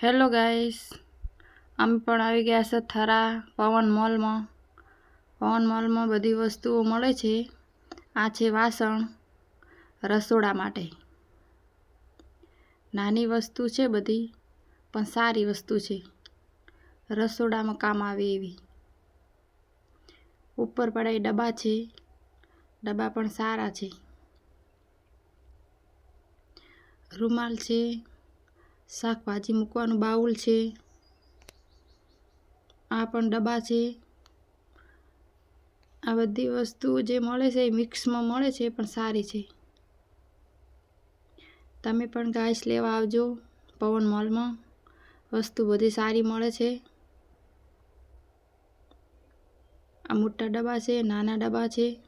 Hello guys, અમે પણ આવી ગયા છે થરા પવન મોલમાં. પવન મોલમાં બધી વસ્તુઓ મળે છે. આ છે વાસણ રસોડા માટે. નાની વસ્તુ છે બધી, પણ સારી વસ્તુ છે. રસોડામાં કામ આવે એવી. ઉપર પડાય ડબ્બા છે, ડબ્બા પણ સારા છે. રૂમાલ છે, શાકભાજી મૂકવાનું બાઉલ છે. આ પણ ડબ્બા છે. આ બધી વસ્તુઓ જે મળે છે એ મિક્સમાં મળે છે, પણ સારી છે. તમે પણ ગાઈસ લેવા આવજો પવન મોલમાં. વસ્તુ બધી સારી મળે છે. આ મોટા ડબ્બા છે, નાના ડબ્બા છે.